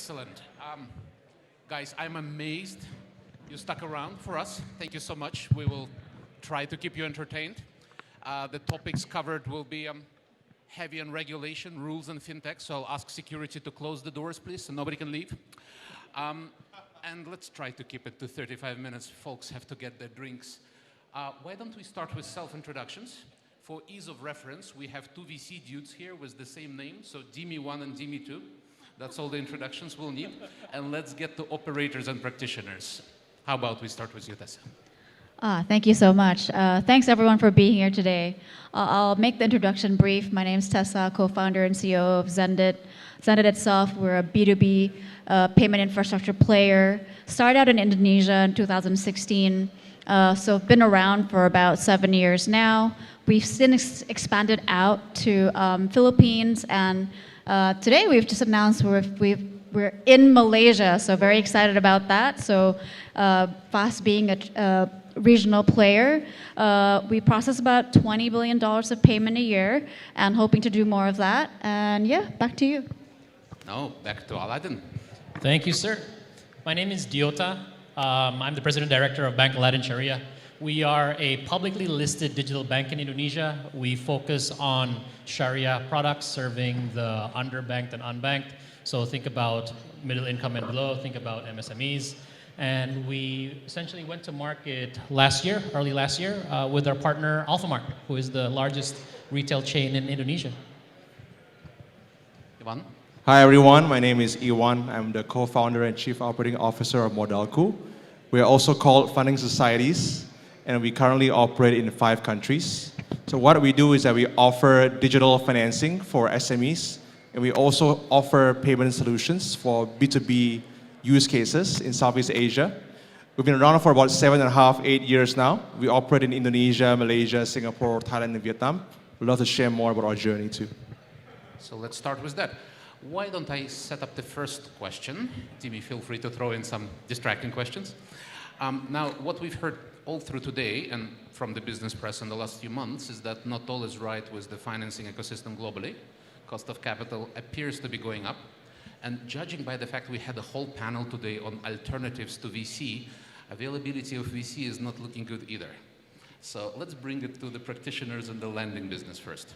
Excellent. Guys, I'm amazed you stuck around for us. Thank you so much. We will try to keep you entertained. The topics covered will be heavy on regulation, rules, and fintech. So I'll ask security to close the doors, please, so nobody can leave. And let's try to keep it to 35 minutes. Folks have to get their drinks. Why don't we start with self-introductions? For ease of reference, we have two VC dudes here with the same name, so Dimi1 and Dimi2. That's all the introductions we'll need. And let's get to operators and practitioners. How about we start with you, Tessa? Thank you so much. Thanks everyone for being here today. I'll make the introduction brief. My name is Tessa, co-founder and CEO of Xendit. Xendit itself, we're a B2B payment infrastructure player. Started out in Indonesia in 2016. So been around for about 7 years now. We've since expanded out to Philippines, and today we've just announced we're in Malaysia, so very excited about that. So fast being a regional player, we process about $20 billion of payment a year, and hoping to do more of that. And yeah, back to you. No, back to Laden. Thank you, sir. My name is Diota. I'm the president director of Bank Laden Sharia. We are a publicly listed digital bank in Indonesia. We focus on Sharia products serving the underbanked and unbanked. So think about middle income and below, think about MSMEs. And we essentially went to market early last year, with our partner Alfamart, who is the largest retail chain in Indonesia. Ivan? Hi everyone, my name is Iwan. I'm the co-founder and chief operating officer of Modalco. We are also called Funding Societies, and we currently operate in 5 countries. So what we do is that we offer digital financing for SMEs, and we also offer payment solutions for B2B use cases in Southeast Asia. We've been around for about 7.5, 8 years now. We operate in Indonesia, Malaysia, Singapore, Thailand, and Vietnam. We'd love to share more about our journey too. So let's start with that. Why don't I set up the first question? Timmy, feel free to throw in some distracting questions. Now, what we've heard all through today and from the business press in the last few months is that not all is right with the financing ecosystem globally. Cost of capital appears to be going up. And judging by the fact we had a whole panel today on alternatives to VC, availability of VC is not looking good either. So let's bring it to the practitioners in the lending business first.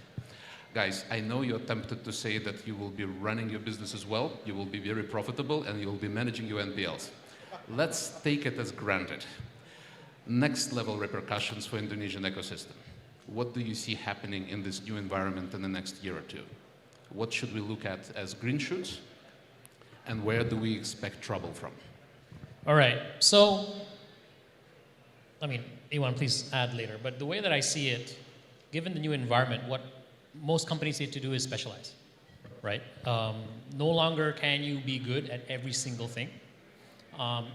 Guys, I know you're tempted to say that you will be running your business as well, you will be very profitable, and you will be managing your NPLs. Let's take it as granted. Next level repercussions for Indonesian ecosystem. What do you see happening in this new environment in the next year or two? What should we look at as green shoots? And where do we expect trouble from? All right, so, Iwan, please add later, but the way that I see it, given the new environment, what most companies need to do is specialize, right? No longer can you be good at every single thing,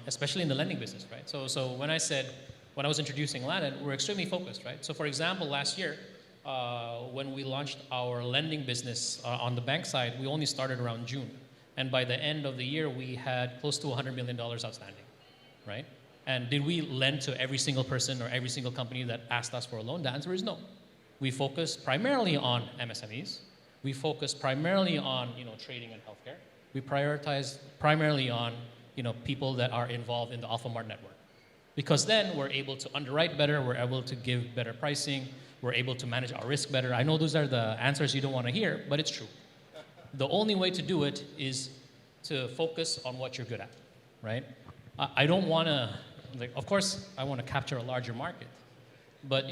especially in the lending business, right? So when I was introducing Laden, we're extremely focused, right? So for example, last year, when we launched our lending business on the bank side, we only started around June. And by the end of the year, we had close to $100 million outstanding, right? And did we lend to every single person or every single company that asked us for a loan? The answer is no. We focus primarily on MSMEs. We focus primarily on trading and healthcare. We prioritize primarily on people that are involved in the Alfamart network. Because then we're able to underwrite better, we're able to give better pricing, we're able to manage our risk better. I know those are the answers you don't want to hear, but it's true. The only way to do it is to focus on what you're good at, right? I don't want to, of course, I want to capture a larger market, but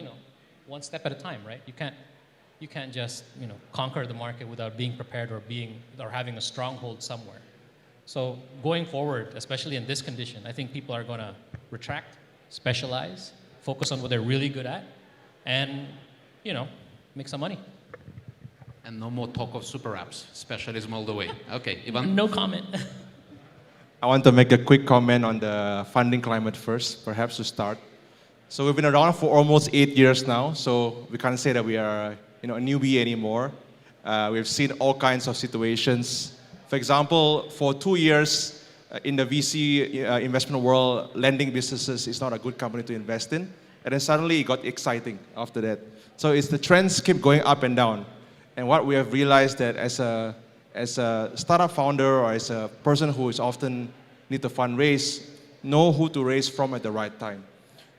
one step at a time, right? You can't just conquer the market without being prepared or having a stronghold somewhere. So going forward, especially in this condition, I think people are going to retract, specialize, focus on what they're really good at, and make some money. And no more talk of super apps, specialism all the way. Okay, Ivan? No comment. I want to make a quick comment on the funding climate first, perhaps to start. So we've been around for almost 8 years now, so we can't say that we are a newbie anymore. We've seen all kinds of situations. For example, for 2 years in the VC investment world, lending businesses is not a good company to invest in. And then suddenly it got exciting after that. So the trends keep going up and down. And what we have realized that as as a startup founder or as a person who is often need to fundraise, know who to raise from at the right time.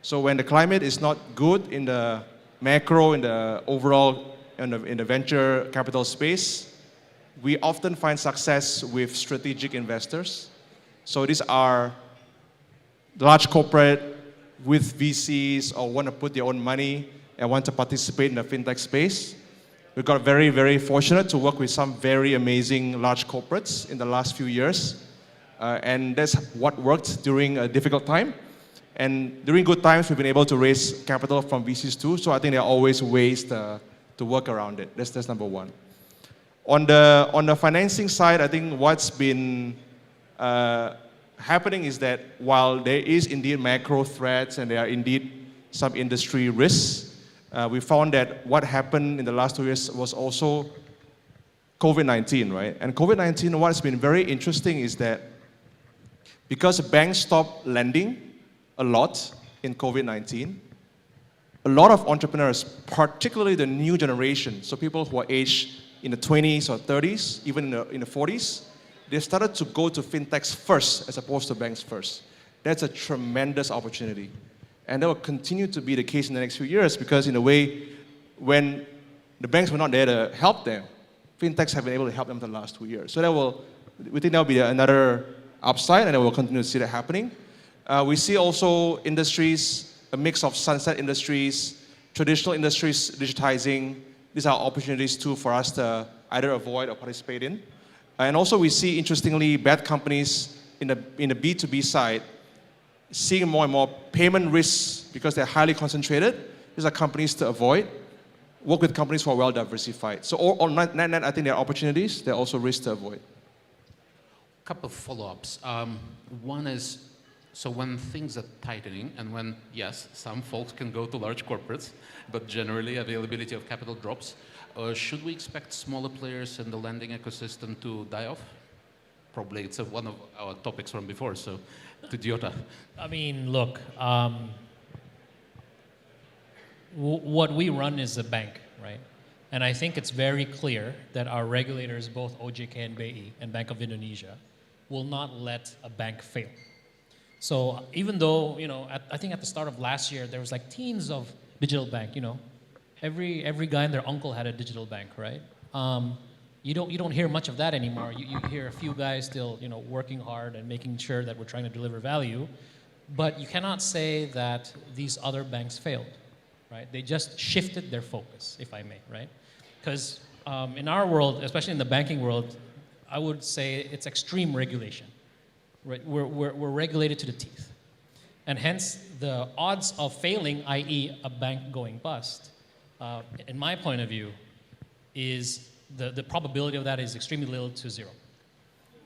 So when the climate is not good in the macro, in the overall, in the venture capital space, we often find success with strategic investors. So these are large corporate with VCs or want to put their own money and want to participate in the fintech space. We got very, very fortunate to work with some very amazing large corporates in the last few years. And that's what worked during a difficult time. And during good times, we've been able to raise capital from VCs too. So I think there are always ways to work around it. That's number one. On the financing side, I think what's been happening is that while there is indeed macro threats and there are indeed some industry risks, we found that what happened in the last 2 years was also COVID-19, right? And COVID-19, what's been very interesting is that because banks stopped lending a lot in COVID-19, a lot of entrepreneurs, particularly the new generation, so people who are aged in the 20s or 30s, even in the 40s, they started to go to fintechs first as opposed to banks first. That's a tremendous opportunity. And that will continue to be the case in the next few years because in a way, when the banks were not there to help them, fintechs have been able to help them for the last 2 years. So we think that will be another upside and we'll continue to see that happening. We see also industries, a mix of sunset industries, traditional industries digitizing. These are opportunities too for us to either avoid or participate in. And also we see, interestingly, bad companies in the B2B side seeing more and more payment risks because they're highly concentrated. These are companies to avoid. Work with companies who are well diversified. So on net, I think there are opportunities. There are also risks to avoid. A couple of follow-ups. One is, so when things are tightening and when, yes, some folks can go to large corporates, but generally availability of capital drops, should we expect smaller players in the lending ecosystem to die off? Probably it's one of our topics from before, so to Diota. I mean, look, what we run is a bank, right? And I think it's very clear that our regulators, both OJK and BI and Bank of Indonesia, will not let a bank fail. So even though, I think at the start of last year, there was like teens of digital bank, every guy and their uncle had a digital bank, right? You don't hear much of that anymore. You hear a few guys still, working hard and making sure that we're trying to deliver value, but you cannot say that these other banks failed, right? They just shifted their focus, if I may, right? Because in our world, especially in the banking world, I would say it's extreme regulation, right? We're regulated to the teeth, and hence the odds of failing, i.e., a bank going bust, in my point of view, is the probability of that is extremely little to zero,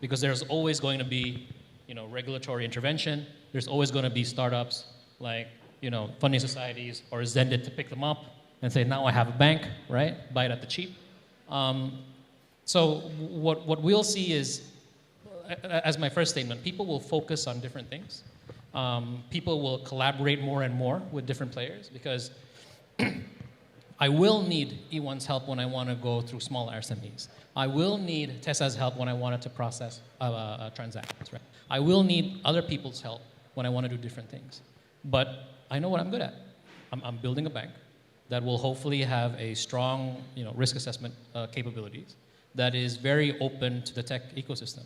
because there's always going to be, regulatory intervention. There's always going to be startups like, funding societies or Xendit to pick them up and say, now I have a bank, right? Buy it at the cheap. So what we'll see is, as my first statement, people will focus on different things. People will collaborate more and more with different players because I will need E1's help when I want to go through small SMEs. I will need Tessa's help when I wanted to process transactions, right? I will need other people's help when I want to do different things. But I know what I'm good at. I'm building a bank that will hopefully have a strong, risk assessment capabilities that is very open to the tech ecosystem,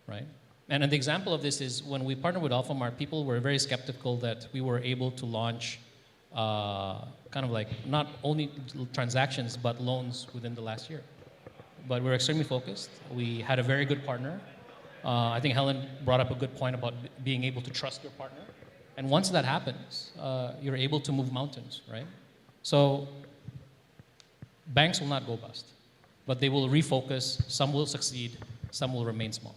right? And an example of this is when we partnered with Alphamart, people were very skeptical that we were able to launch kind of like not only transactions, but loans within the last year. But we're extremely focused. We had a very good partner. I think Helen brought up a good point about being able to trust your partner. And once that happens, you're able to move mountains, right? So banks will not go bust, but they will refocus. Some will succeed. Some will remain small.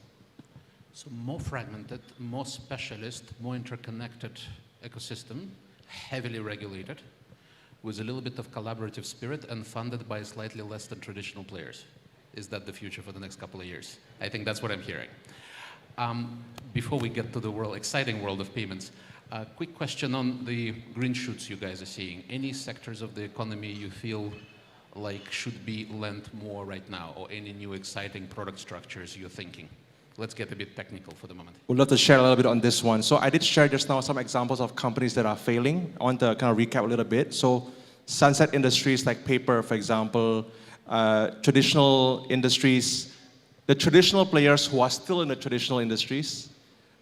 So more fragmented, more specialist, more interconnected ecosystem, heavily regulated, with a little bit of collaborative spirit and funded by slightly less than traditional players. Is that the future for the next couple of years? I think that's what I'm hearing. Before we get to the exciting world of payments, a quick question on the green shoots you guys are seeing. Any sectors of the economy you feel like should be lent more right now, or any new exciting product structures you're thinking? Let's get a bit technical for the moment. We'd love to share a little bit on this one. So I did share just now some examples of companies that are failing. I want to kind of recap a little bit. So sunset industries like paper, for example, traditional industries, the traditional players who are still in the traditional industries,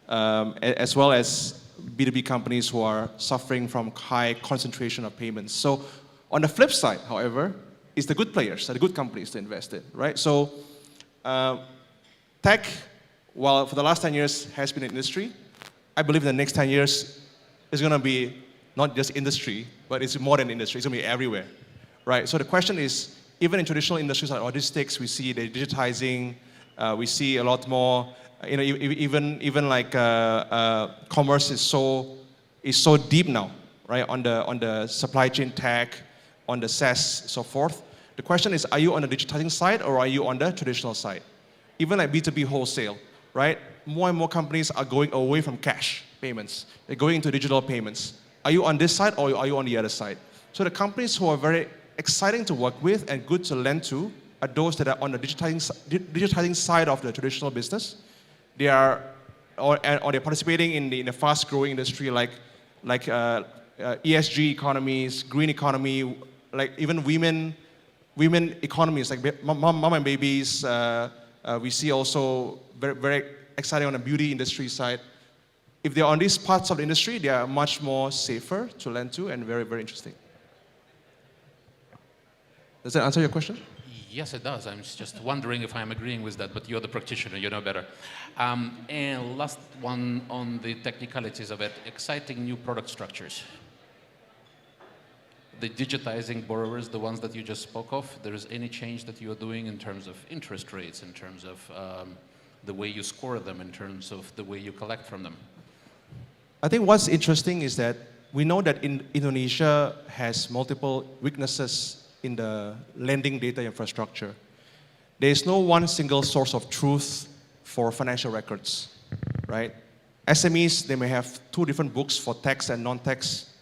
as well as B2B companies who are suffering from high concentration of payments. So on the flip side, however, is the good players, the good companies to invest in, right? So tech, while for the last 10 years has been an industry, I believe in the next 10 years is going to be not just industry, but it's more than industry. It's going to be everywhere, right? So the question is, even in traditional industries like logistics, we see the digitizing, we see a lot more, you know, even like commerce is so deep now, right? On the supply chain tech, on the SaaS, so forth. The question is, are you on the digitizing side or are you on the traditional side? Even like B2B wholesale, right? More and more companies are going away from cash payments. They're going into digital payments. Are you on this side or are you on the other side? So the companies who are very exciting to work with and good to lend to are those that are on the digitizing side of the traditional business. They are, or they're participating in the fast-growing industry like ESG economies, green economy, like even women economies like mom and babies. We see also very exciting on the beauty industry side. If they're on these parts of the industry, they are much more safer to lend to and very, very interesting. Does that answer your question? Yes, it does. I'm just wondering if I'm agreeing with that, but you're the practitioner, you know better. And last one on the technicalities of it, exciting new product structures. The digitizing borrowers, the ones that you just spoke of, there is any change that you are doing in terms of interest rates, in terms of the way you score them, in terms of the way you collect from them? I think what's interesting is that we know that Indonesia has multiple weaknesses in the lending data infrastructure. There is no one single source of truth for financial records, right? SMEs, they may have two different books for tax and non-tax.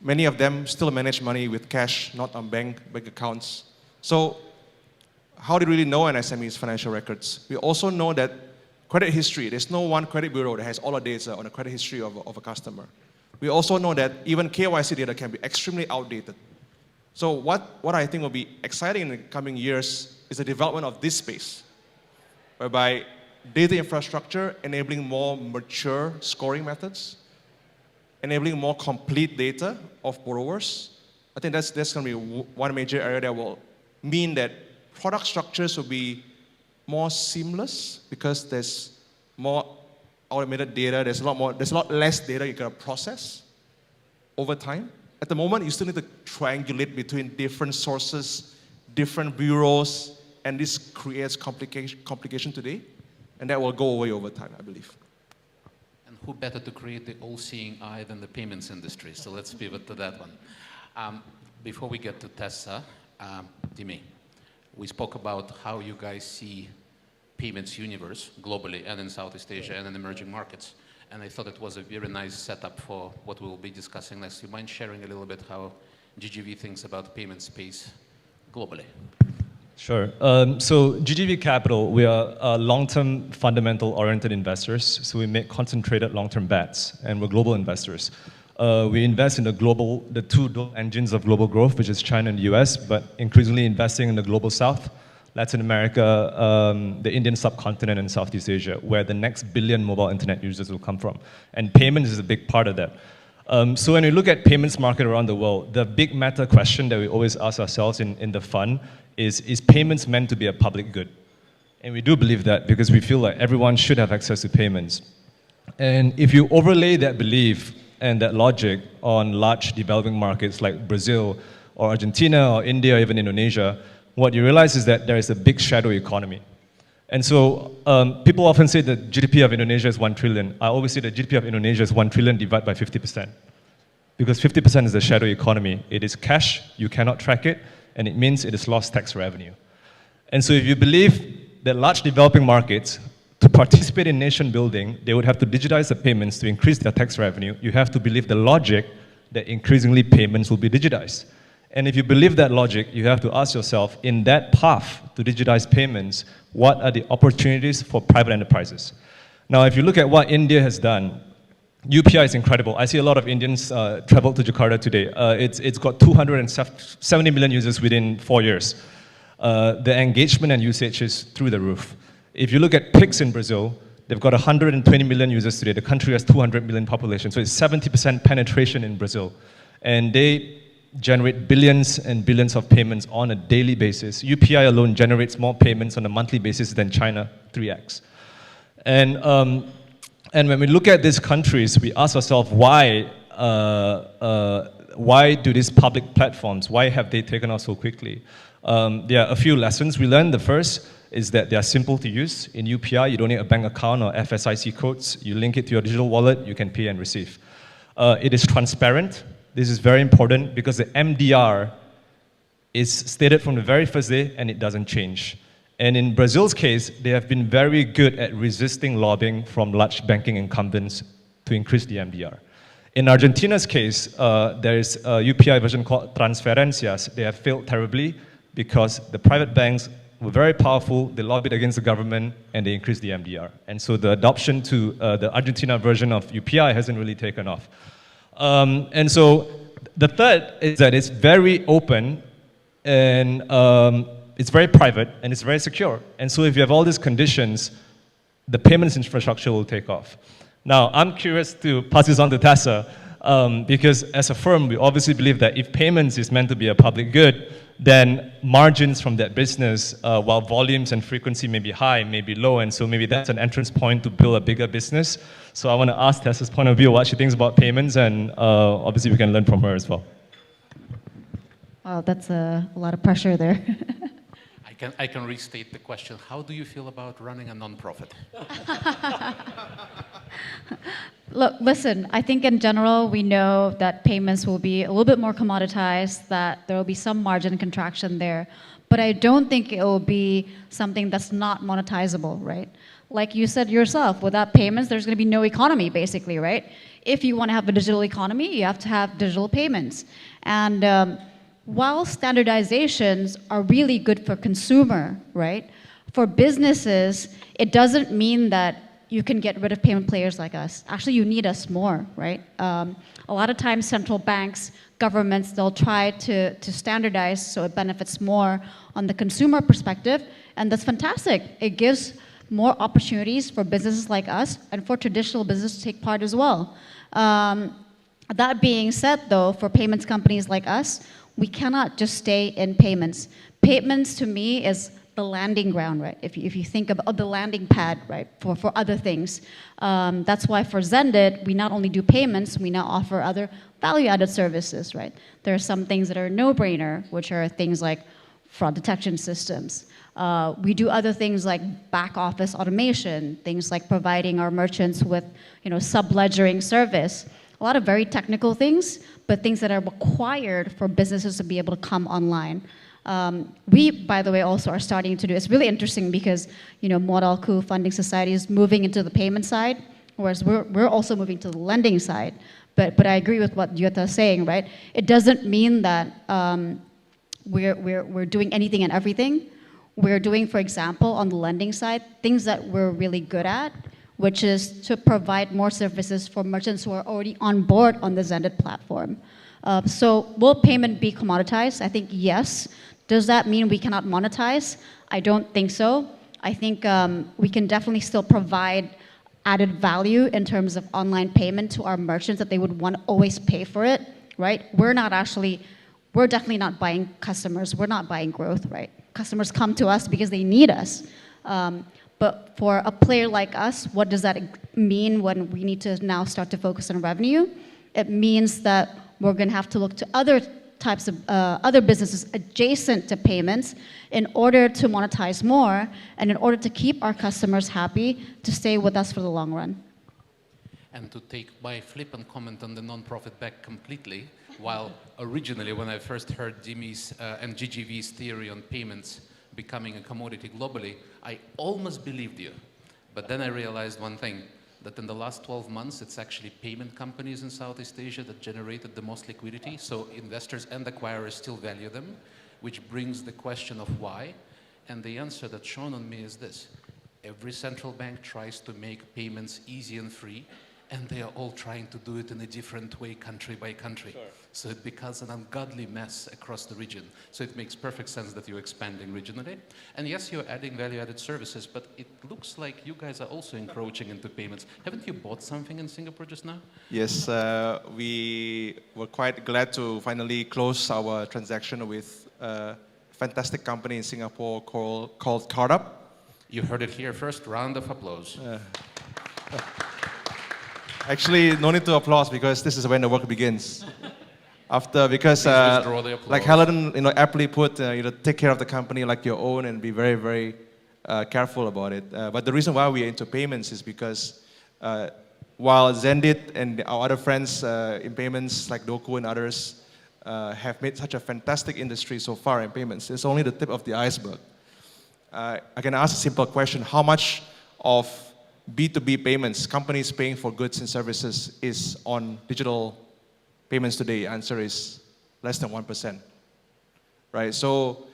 Many of them still manage money with cash, not on bank accounts. So how do you really know an SME's financial records? We also know that credit history, there's no one credit bureau that has all the data on the credit history of a customer. We also know that even KYC data can be extremely outdated. So what I think will be exciting in the coming years is the development of this space, whereby data infrastructure enabling more mature scoring methods, enabling more complete data of borrowers. I think that's going to be one major area that will mean that product structures will be more seamless because there's more automated data. There's a lot less data you can process over time. At the moment, you still need to triangulate between different sources, different bureaus, and this creates complication today, and that will go away over time, I believe. And who better to create the all-seeing eye than the payments industry? So let's pivot to that one. Before we get to Tessa, Dimi, we spoke about how you guys see payments universe globally and in Southeast Asia and in emerging markets. And I thought it was a very nice setup for what we'll be discussing next. You mind sharing a little bit how GGV thinks about payment space globally? Sure. So GDP Capital, we are long-term fundamental-oriented investors. So we make concentrated long-term bets, and we're global investors. We invest in the two engines of global growth, which is China and the US, but increasingly investing in the global South, Latin America, the Indian subcontinent, and Southeast Asia, where the next billion mobile internet users will come from. And payments is a big part of that. So when we look at payments market around the world, the big meta question that we always ask ourselves in the fund is payments meant to be a public good? And we do believe that because we feel like everyone should have access to payments. And if you overlay that belief and that logic on large developing markets like Brazil or Argentina or India or even Indonesia, what you realize is that there is a big shadow economy. And so people often say that GDP of Indonesia is 1 trillion. I always say that GDP of Indonesia is 1 trillion divided by 50%. Because 50% is the shadow economy. It is cash, you cannot track it, and it means it is lost tax revenue. And so if you believe that large developing markets, to participate in nation building, they would have to digitize the payments to increase their tax revenue. You have to believe the logic that increasingly payments will be digitized. And if you believe that logic, you have to ask yourself, in that path to digitize payments, what are the opportunities for private enterprises? Now, if you look at what India has done, UPI is incredible. I see a lot of Indians travel to Jakarta today. It's got 270 million users within 4 years. The engagement and usage is through the roof. If you look at Pix in Brazil, they've got 120 million users today. The country has 200 million population, so it's 70% penetration in Brazil. And they generate billions and billions of payments on a daily basis. UPI alone generates more payments on a monthly basis than China, 3x. And when we look at these countries, we ask ourselves why do these public platforms, why have they taken off so quickly? There are a few lessons we learned. The first is that they are simple to use. In UPI, you don't need a bank account or FSIC codes. You link it to your digital wallet, you can pay and receive. It is transparent. This is very important because the MDR is stated from the very first day and it doesn't change. And in Brazil's case, they have been very good at resisting lobbying from large banking incumbents to increase the MDR. In Argentina's case, there is a UPI version called Transferencias. They have failed terribly because the private banks were very powerful, they lobbied against the government, and they increased the MDR. And so the adoption to the Argentina version of UPI hasn't really taken off. And so the third is that it's very open and it's very private and it's very secure. And so if you have all these conditions, the payments infrastructure will take off. Now, I'm curious to pass this on to Tessa because as a firm, we obviously believe that if payments is meant to be a public good, then margins from that business, while volumes and frequency may be high, may be low, and so maybe that's an entrance point to build a bigger business. So I want to ask Tessa's point of view, what she thinks about payments, and obviously we can learn from her as well. Wow, that's a lot of pressure there. I can restate the question. How do you feel about running a nonprofit? Look, listen, I think in general, we know that payments will be a little bit more commoditized, that there will be some margin contraction there. But I don't think it will be something that's not monetizable, right? Like you said yourself, without payments, there's going to be no economy, basically, right? If you want to have a digital economy, you have to have digital payments. And while standardizations are really good for consumer, right? For businesses, it doesn't mean that you can get rid of payment players like us. Actually, you need us more, right? A lot of times, central banks, governments, they'll try to standardize so it benefits more on the consumer perspective, and that's fantastic. It gives more opportunities for businesses like us and for traditional business to take part as well. That being said, though, for payments companies like us, we cannot just stay in payments. Payments, to me, is the landing ground, right? If you think about the landing pad, right, for other things. That's why for Xendit, we not only do payments, we now offer other value-added services, right? There are some things that are no-brainer, which are things like fraud detection systems. We do other things like back-office automation, things like providing our merchants with, sub-ledgering service. A lot of very technical things, but things that are required for businesses to be able to come online. We, by the way, also are starting to do, it's really interesting because, Modalco Funding Society is moving into the payment side, whereas we're also moving to the lending side. But I agree with what Jutta is saying, right? It doesn't mean that we're doing anything and everything. We're doing, for example, on the lending side, things that we're really good at, which is to provide more services for merchants who are already on board on the Xendit platform. So will payment be commoditized? I think yes. Does that mean we cannot monetize? I don't think so. I think we can definitely still provide added value in terms of online payment to our merchants that they would want to always pay for it, right? We're definitely not buying customers. We're not buying growth, right? Customers come to us because they need us. But for a player like us, what does that mean when we need to now start to focus on revenue? It means that we're going to have to look to other types of other businesses adjacent to payments in order to monetize more and in order to keep our customers happy to stay with us for the long run. And to take my flippant comment on the non-profit back completely, while originally when I first heard Jimmy's and GGV's theory on payments becoming a commodity globally, I almost believed you. But then I realized one thing. that in the last 12 months, it's actually payment companies in Southeast Asia that generated the most liquidity. So investors and acquirers still value them, which brings the question of why. And the answer that's shown on me is this. Every central bank tries to make payments easy and free, and they are all trying to do it in a different way, country by country. Sure. So it becomes an ungodly mess across the region. So it makes perfect sense that you're expanding regionally. And yes, you're adding value-added services, but it looks like you guys are also encroaching into payments. Haven't you bought something in Singapore just now? Yes, we were quite glad to finally close our transaction with a fantastic company in Singapore called CardUp. You heard it here first. Round of applause. Actually, no need to applause because this is when the work begins. Because like Helen, aptly put, take care of the company like your own and be very, very careful about it. But the reason why we are into payments is because while Xendit and our other friends in payments like Doku and others have made such a fantastic industry so far in payments, it's only the tip of the iceberg. I can ask a simple question: how much of B2B payments, companies paying for goods and services, is on digital payments today? Answer is less than 1%. Right? So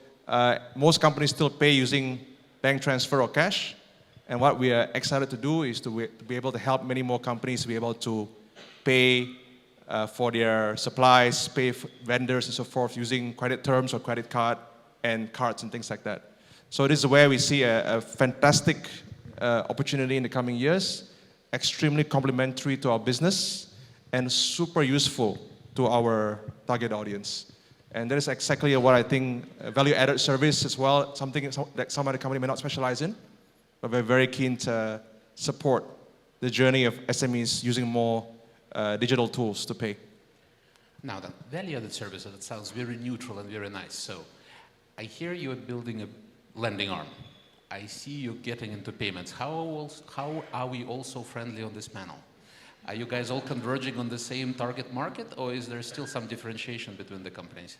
most companies still pay using bank transfer or cash. And what we are excited to do is to be able to help many more companies be able to pay for their supplies, pay for vendors and so forth using credit terms or credit card and cards and things like that. So this is where we see a fantastic opportunity in the coming years, extremely complementary to our business, and super useful to our target audience. And that is exactly what I think value-added service as well, something that some other company may not specialize in, but we're very keen to support the journey of SMEs using more digital tools to pay. Now, the value-added services, that sounds very neutral and very nice. So I hear you are building a lending arm. I see you getting into payments. How are we also friendly on this panel? Are you guys all converging on the same target market, or is there still some differentiation between the companies?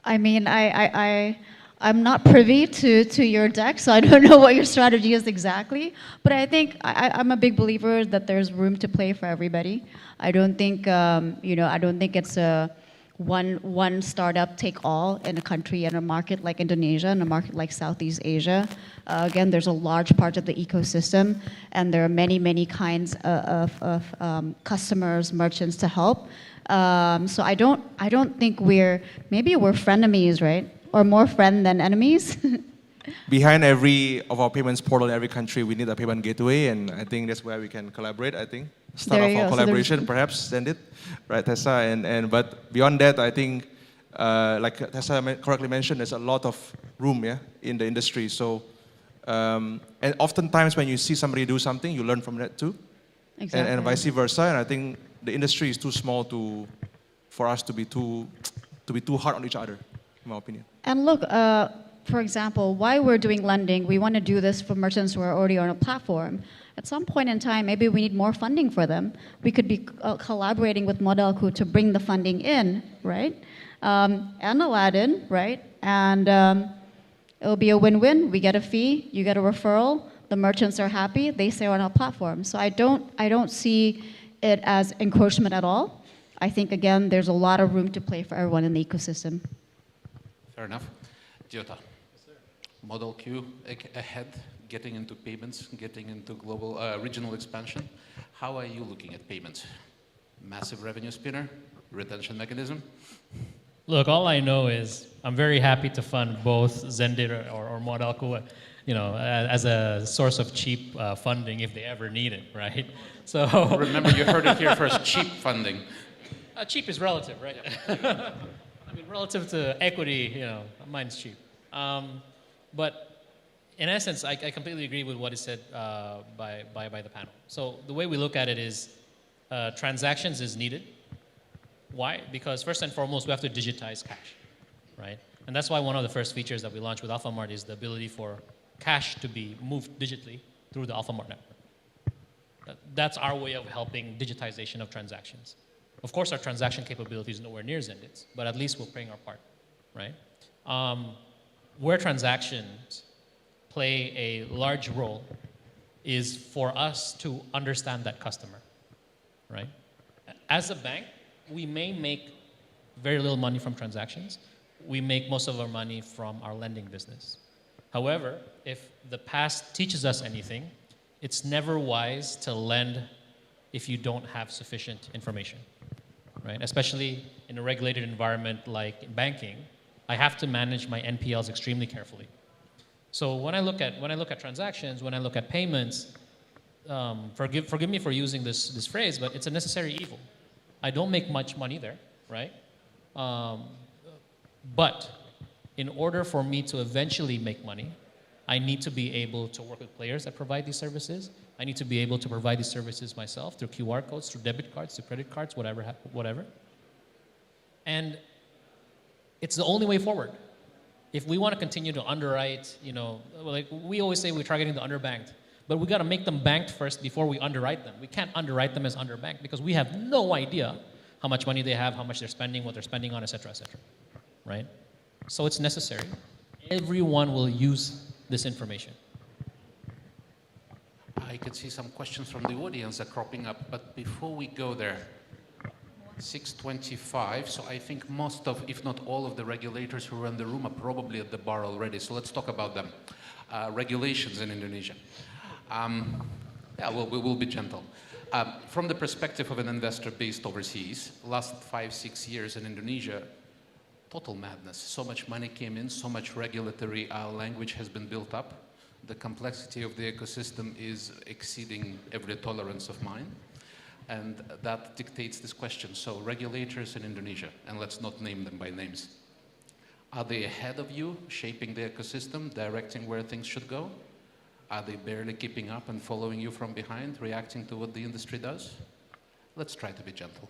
I mean, I'm not privy to your deck, so I don't know what your strategy is exactly. But I think I'm a big believer that there's room to play for everybody. I don't think I don't think it's a one startup take all in a country and a market like Indonesia and a market like Southeast Asia. Again, there's a large part of the ecosystem, and there are many kinds of customers, merchants to help. So I don't think maybe we're frenemies, right? Or more friend than enemies. Behind every of our payments portal in every country, we need a payment gateway, and I think that's where we can collaborate. I think start off our collaboration, perhaps Xendit, right, Tessa? But beyond that, I think, like Tessa correctly mentioned, there's a lot of room, in the industry. So, and oftentimes when you see somebody do something, you learn from that too, exactly. and vice versa. And I think the industry is too small for us to be too hard on each other, in my opinion. And look, for example, why we're doing lending, we want to do this for merchants who are already on a platform. At some point in time, maybe we need more funding for them. We could be collaborating with Modalco to bring the funding in, right? And Laden, right? And it'll be a win-win. We get a fee, you get a referral, the merchants are happy, they stay on our platform. So I don't see it as encroachment at all. I think, again, there's a lot of room to play for everyone in the ecosystem. Fair enough. Jyota, Modalco ahead, getting into payments, getting into global, regional expansion. How are you looking at payments? Massive revenue spinner, retention mechanism? Look, all I know is I'm very happy to fund both Xendit or Modalco, as a source of cheap funding if they ever need it, right? So remember, you heard it here first. Cheap funding. Cheap is relative, right? I mean, relative to equity, mine's cheap. But in essence, I completely agree with what is said by the panel. So the way we look at it is transactions is needed. Why? Because first and foremost, we have to digitize cash, right? And that's why one of the first features that we launched with Alphamart is the ability for cash to be moved digitally through the Alphamart network. That's our way of helping digitization of transactions. Of course, our transaction capability is nowhere near Xendit's, but at least we're playing our part, right? Where transactions play a large role is for us to understand that customer, right? As a bank, we may make very little money from transactions. We make most of our money from our lending business. However, if the past teaches us anything, it's never wise to lend if you don't have sufficient information, right? Especially in a regulated environment like banking, I have to manage my NPLs extremely carefully. So when I look at transactions, when I look at payments, forgive me for using this phrase, but it's a necessary evil. I don't make much money there, right? But in order for me to eventually make money, I need to be able to work with players that provide these services. I need to be able to provide these services myself through QR codes, through debit cards, through credit cards, whatever. And it's the only way forward. If we want to continue to underwrite, you know, like we always say we're targeting the underbanked, but we got to make them banked first before we underwrite them. We can't underwrite them as underbanked because we have no idea how much money they have, how much they're spending, what they're spending on, et cetera, right? So it's necessary. Everyone will use this information. I could see some questions from the audience are cropping up, but before we go there, 6:25, so I think most of, if not all of the regulators who are in the room are probably at the bar already, so let's talk about them. Regulations in Indonesia. Yeah, well, we will be gentle. From the perspective of an investor based overseas, last 5-6 years in Indonesia, total madness. So much money came in, so much regulatory language has been built up. The complexity of the ecosystem is exceeding every tolerance of mine. And that dictates this question. So regulators in Indonesia, and let's not name them by names, are they ahead of you, shaping the ecosystem, directing where things should go? Are they barely keeping up and following you from behind, reacting to what the industry does? Let's try to be gentle.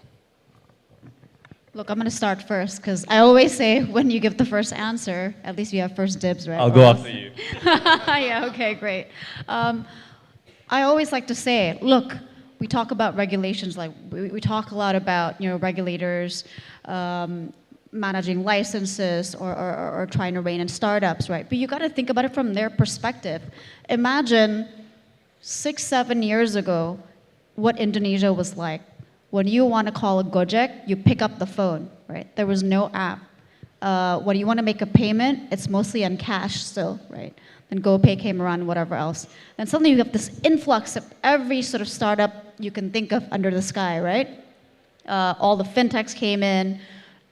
Look, I'm going to start first because I always say when you give the first answer, at least you have first dibs, right? I'll go after you. Yeah, okay, great. I always like to say, look, we talk about regulations, like we talk a lot about, you know, regulators managing licenses or trying to rein in startups, right? But you got to think about it from their perspective. Imagine 6-7 years ago what Indonesia was like. When you want to call a Gojek, you pick up the phone, right? There was no app. When you want to make a payment, it's mostly on cash still, right? Then GoPay came around, whatever else. And suddenly you have this influx of every sort of startup you can think of under the sky, right? All the fintechs came in,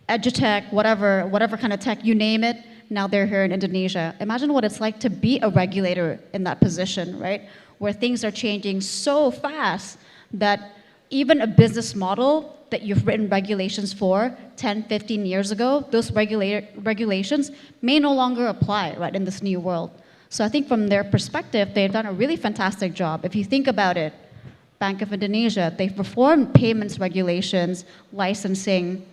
edutech, whatever kind of tech, you name it, now they're here in Indonesia. Imagine what it's like to be a regulator in that position, right? Where things are changing so fast that even a business model that you've written regulations for 10, 15 years ago, those regulations may no longer apply, right, in this new world. So I think from their perspective, they've done a really fantastic job. If you think about it, Bank of Indonesia, they've reformed payments regulations, licensing,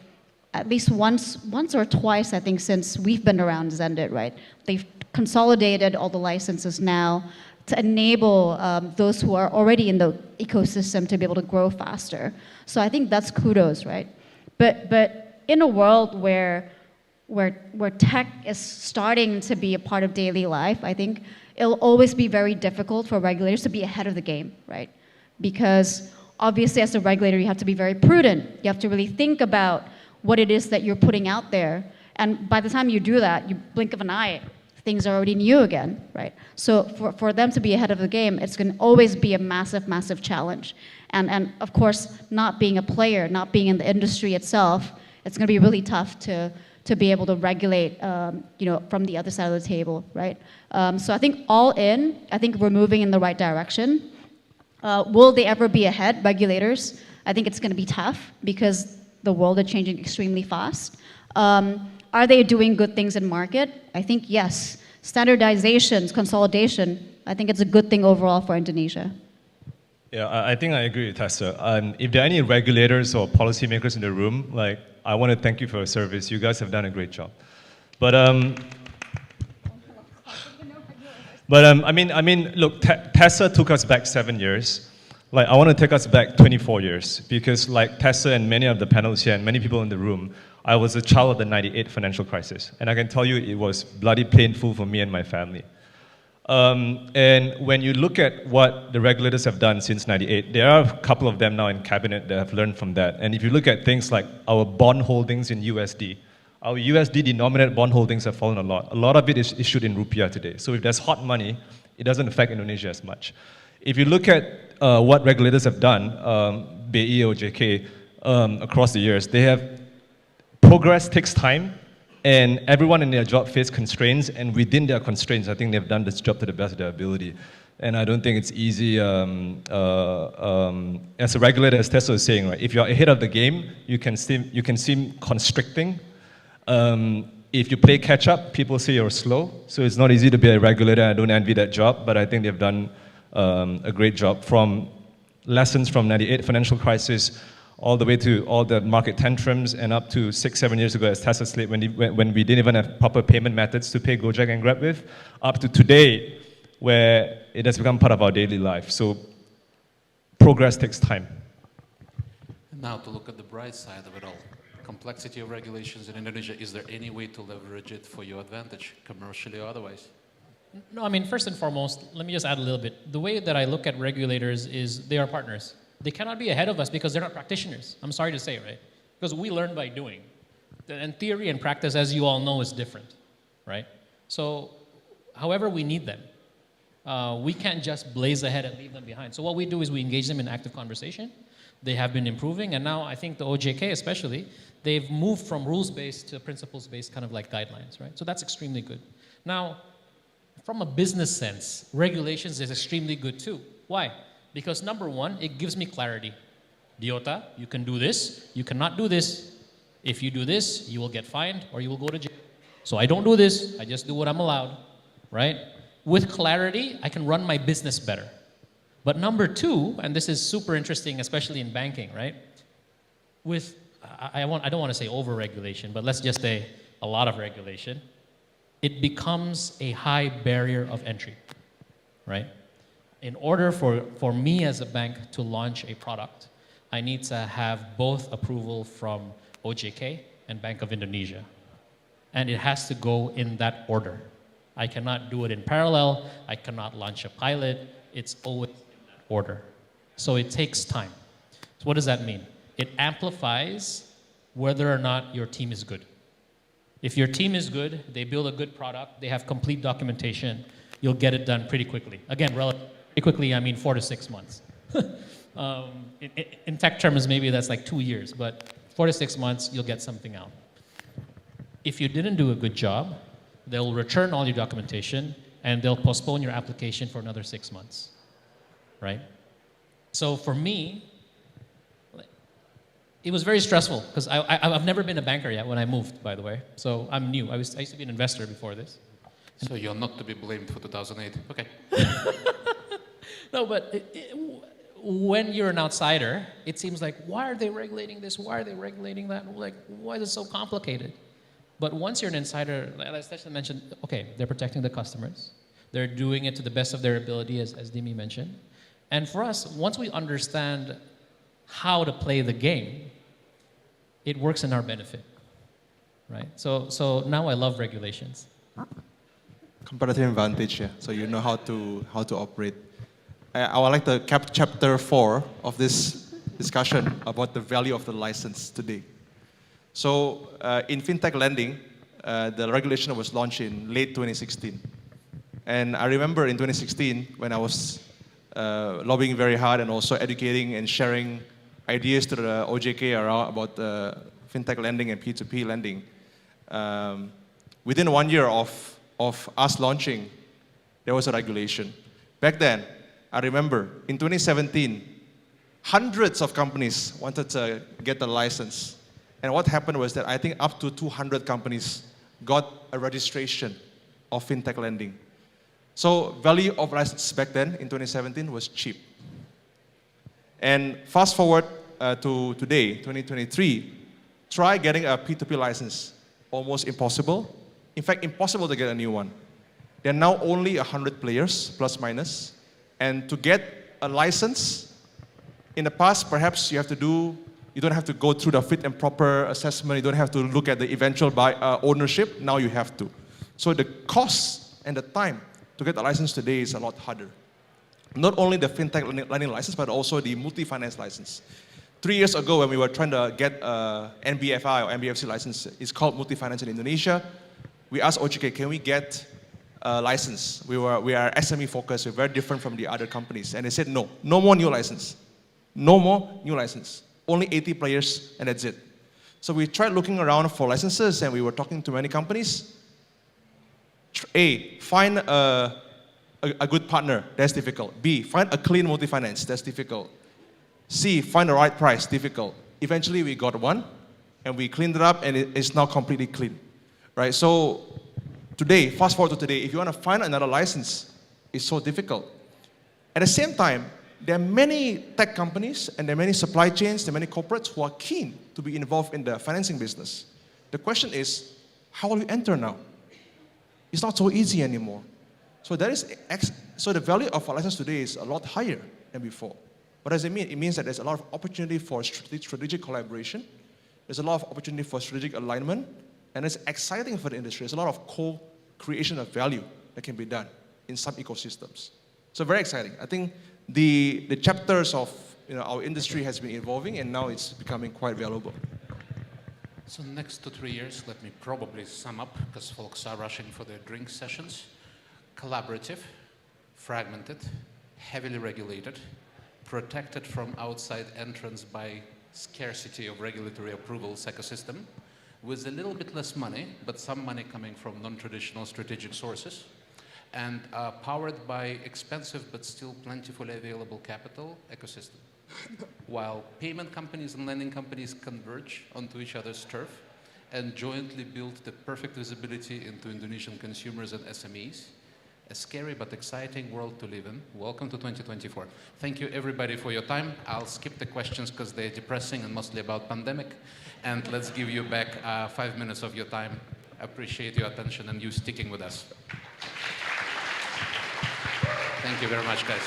at least once or twice, I think, since we've been around Xendit, right? They've consolidated all the licenses now to enable those who are already in the ecosystem to be able to grow faster. So I think that's kudos, right? But in a world where tech is starting to be a part of daily life, I think it'll always be very difficult for regulators to be ahead of the game, right? Because obviously as a regulator, you have to be very prudent. You have to really think about what it is that you're putting out there. And by the time you do that, you blink of an eye, things are already new again, right? So for them to be ahead of the game, it's going to always be a massive, massive challenge. And of course, not being a player, not being in the industry itself, it's going to be really tough to be able to regulate, you know, from the other side of the table, right? So I think all in, I think we're moving in the right direction. Will they ever be ahead, regulators? I think it's going to be tough because the world is changing extremely fast. Are they doing good things in market? I think yes. Standardizations, consolidation, I think it's a good thing overall for Indonesia. Yeah, I think I agree with Tessa. If there are any regulators or policymakers in the room, like, I want to thank you for your service. You guys have done a great job. But I mean, look, Tessa took us back 7 years. Like, I want to take us back 24 years because, like Tessa and many of the panels here and many people in the room, I was a child of the '98 financial crisis, and I can tell you it was bloody painful for me and my family. And when you look at what the regulators have done since '98, there are a couple of them now in cabinet that have learned from that. And if you look at things like our bond holdings in USD, our USD denominated bond holdings have fallen a lot. A lot of it is issued in rupiah today. So if there's hot money, it doesn't affect Indonesia as much. If you look at what regulators have done, BI, OJK, across the years, they have progress takes time, and everyone in their job face constraints, and within their constraints, I think they've done this job to the best of their ability. And I don't think it's easy, as a regulator, as Tessa was saying, right? If you're ahead of the game, you can seem constricting. If you play catch up, people say you're slow. So it's not easy to be a regulator. I don't envy that job, but I think they've done a great job, from lessons from '98 financial crisis all the way to all the market tantrums, and up to 6-7 years ago, as Tessa said, when we didn't even have proper payment methods to pay Gojek and Grab with, up to today, where it has become part of our daily life. So progress takes time. And now to look at the bright side of it all. Complexity of regulations in Indonesia, is there any way to leverage it for your advantage, commercially or otherwise? No, I mean, first and foremost, let me just add a little bit. The way that I look at regulators is they are partners. They cannot be ahead of us because they're not practitioners. I'm sorry to say, right? Because we learn by doing. And theory and practice, as you all know, is different, right? So, however we need them, we can't just blaze ahead and leave them behind. So what we do is we engage them in active conversation. They have been improving, and now I think the OJK especially, they've moved from rules-based to principles-based kind of like guidelines, right? So that's extremely good. Now, from a business sense, regulations is extremely good too. Why? Because number one, it gives me clarity. Diota, you can do this, you cannot do this. If you do this, you will get fined or you will go to jail. So I don't do this, I just do what I'm allowed, right? With clarity, I can run my business better. But number two, and this is super interesting, especially in banking, right? With, I don't want to say over-regulation, but let's just say a lot of regulation, it becomes a high barrier of entry, right? In order for me as a bank to launch a product, I need to have both approval from OJK and Bank of Indonesia. And it has to go in that order. I cannot do it in parallel. I cannot launch a pilot. It's always in that order. So it takes time. So what does that mean? It amplifies whether or not your team is good. If your team is good, they build a good product, they have complete documentation, you'll get it done pretty quickly. Again, relatively quickly, I mean 4 to 6 months. In tech terms, maybe that's like 2 years, but 4 to 6 months, you'll get something out. If you didn't do a good job, they'll return all your documentation and they'll postpone your application for another 6 months, right? So for me, it was very stressful because I've never been a banker yet when I moved, by the way. So I'm new. I used to be an investor before this. So you're not to be blamed for 2008. Okay. No, but when you're an outsider, it seems like, why are they regulating this? Why are they regulating that? Like, why is it so complicated? But once you're an insider, as Tessa mentioned, okay, they're protecting the customers. They're doing it to the best of their ability, as Dimi mentioned. And for us, once we understand how to play the game, it works in our benefit, right? So now I love regulations. Competitive advantage, yeah. So you know how to operate. I would like to cap chapter 4 of this discussion about the value of the license today. So in fintech lending, the regulation was launched in late 2016. And I remember in 2016 when I was lobbying very hard and also educating and sharing ideas to the OJK around about fintech lending and P2P lending. Within 1 year of us launching, there was a regulation. Back then, I remember in 2017, hundreds of companies wanted to get the license. And what happened was that I think up to 200 companies got a registration of fintech lending. So value of license back then in 2017 was cheap. And fast forward to today, 2023, try getting a P2P license. Almost impossible. In fact, impossible to get a new one. There are now only 100 players, plus minus. And to get a license, in the past, perhaps you don't have to go through the fit and proper assessment. You don't have to look at the eventual ownership. Now you have to. So the cost and the time to get a license today is a lot harder. Not only the fintech lending license, but also the multi-finance license. 3 years ago, when we were trying to get NBFI or NBFC license, it's called multi-finance in Indonesia. We asked OJK, can we get a license? We are SME focused, we're very different from the other companies. And they said, no, no more new license. No more new license. Only 80 players, and that's it. So we tried looking around for licenses, and we were talking to many companies. A, find a good partner, that's difficult. B, find a clean multi-finance, that's difficult. C, find the right price, difficult. Eventually we got one, and we cleaned it up, and it's now completely clean, right? So today, fast forward to today, if you want to find another license, it's so difficult. At the same time, there are many tech companies, and there are many supply chains, there are many corporates who are keen to be involved in the financing business. The question is, how will you enter now? It's not so easy anymore. So the value of a license today is a lot higher than before. What does it mean? It means that there's a lot of opportunity for strategic collaboration. There's a lot of opportunity for strategic alignment. And it's exciting for the industry. There's a lot of co-creation of value that can be done in some ecosystems. So very exciting. I think the chapters of our industry has been evolving, and now it's becoming quite valuable. So next to 3 years, let me probably sum up, because folks are rushing for their drink sessions. Collaborative, fragmented, heavily regulated, protected from outside entrance by scarcity of regulatory approvals ecosystem, with a little bit less money, but some money coming from non-traditional strategic sources, and powered by expensive but still plentifully available capital ecosystem. While payment companies and lending companies converge onto each other's turf and jointly build the perfect visibility into Indonesian consumers and SMEs, a scary but exciting world to live in. Welcome to 2024. Thank you everybody for your time. I'll skip the questions because they're depressing and mostly about pandemic. And let's give you back 5 minutes of your time. Appreciate your attention and you sticking with us. Thank you very much, guys.